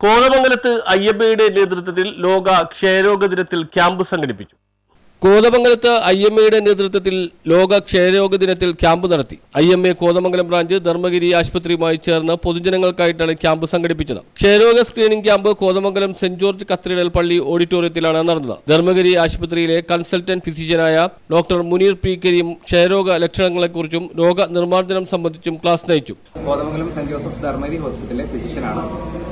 കോതമംഗലത്ത് IMAയുടെ നേതൃത്വത്തിൽ ലോക ക്ഷയരോഗ ദിനത്തിൽ ക്യാമ്പ് സംഘടിപ്പിച്ചു. കോതമംഗലത്ത് IMAയുടെ നേതൃത്വത്തിൽ ലോക ക്ഷയരോഗ ദിനത്തിൽ ക്യാമ്പ് നടത്തി. IMA കോതമംഗലം ബ്രാഞ്ച് ധർമ്മഗിരി ആശുപത്രിയുമായി ചേർന്ന് പൊതുജനങ്ങൾക്കായിട്ടാണ് ക്യാമ്പ് സംഘടിപ്പിച്ചത്. ക്ഷയരോഗ screening camp Kothamangalam Saint George Cathedral പള്ളി ഓഡിറ്റോറിയത്തിലാണ് നടന്നത്. ധർമ്മഗിരി ആശുപത്രിയിലെ കൺസൾട്ടന്റ് ഫിസിഷ്യനായ ഡോക്ടർ മുനീർ പി കരീം ക്ഷയരോഗ ലക്ഷണങ്ങളെക്കുറിച്ചും രോഗനിർമ്മാർജ്ജനം സംബന്ധിച്ചും ക്ലാസ് നയിച്ചു. കോതമംഗലം സെന്റ് ജോസഫ് ധർമ്മഗിരി ഹോസ്പിറ്റലിലെ ഫിസിഷ്യനാണ്.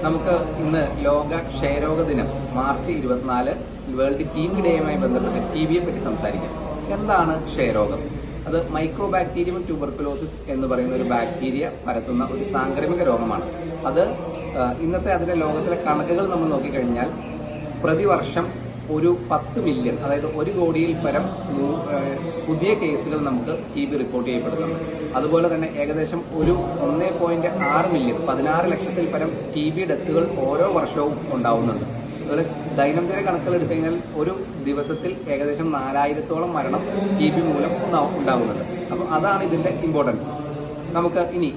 നമുക്ക് ഇന്ന് ലോക ക്ഷയരോഗ ദിനം മാർച്ച് 24 വേൾഡ് TB ഡേയുമായി ബന്ധപ്പെട്ട് TBയെ പറ്റി സംസാരിക്കാം. എന്താണ് ക്ഷയരോഗം? അത് മൈക്കോബാക്ടീരിയം ട്യൂബർക്കുലോസിസ് എന്ന് പറയുന്ന ഒരു ബാക്ടീരിയ പരത്തുന്ന ഒരു സാംക്രമിക രോഗമാണ്. അത് ഇന്നത്തെ അതിന്റെ ലോകത്തിലെ കണക്കുകൾ നമ്മൾ നോക്കിക്കഴിഞ്ഞാൽ പ്രതിവർഷം ഒരു 10 മില്യൺ, അതായത് 1 കോടിയിൽ പരം പുതിയ കേസുകൾ നമുക്ക് TB റിപ്പോർട്ട് ചെയ്യപ്പെടുന്നുണ്ട്. അതുപോലെ തന്നെ ഏകദേശം ഒരു 1.6 മില്യൺ, 16 ലക്ഷത്തിൽ പരം TB ഡെത്തുകൾ ഓരോ വർഷവും ഉണ്ടാവുന്നുണ്ട്. അതുപോലെ ദൈനംദിന കണക്കുകൾ എടുത്തു കഴിഞ്ഞാൽ ഒരു ദിവസത്തിൽ ഏകദേശം 4000-ഓളം മരണം TB മൂലം ഉണ്ടാകുന്നുണ്ട്. അപ്പോൾ അതാണ് ഇതിന്റെ ഇമ്പോർട്ടൻസ്. നമുക്ക് ഇനി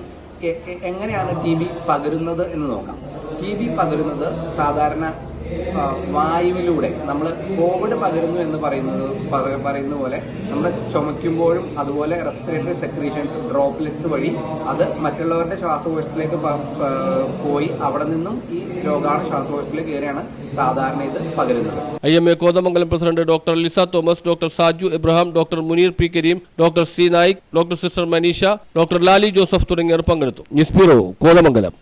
എങ്ങനെയാണ് TB പകരുന്നത് എന്ന് നോക്കാം. TB പകരുന്നത് സാധാരണ വായുവിലൂടെ, നമ്മൾ കോവിഡ് പകരുന്നു എന്ന് പറയുന്ന പോലെ നമ്മുടെ ചുമയ്ക്കുമ്പോഴും അതുപോലെ റെസ്പിറേറ്ററി സെക്രീഷൻസ് ഡ്രോപ്ലെറ്റ്സ് വഴി അത് മറ്റുള്ളവരുടെ ശ്വാസകോശത്തിലേക്ക് പോയി അവിടെ നിന്നും ഈ രോഗാണു ശ്വാസകോശത്തിലേക്ക് കയറിയാണ് സാധാരണ ഇത് പകരുന്നത്. IMA Kothamangalam president doctor Lisa Thomas, doctor Saju Abraham, doctor Muneer P Kareem, doctor C Naik, doctor sister Maneesha, doctor Lali Joseph തുടങ്ങിയവർ പങ്കെടുത്തു. News bureau, Kothamangalam.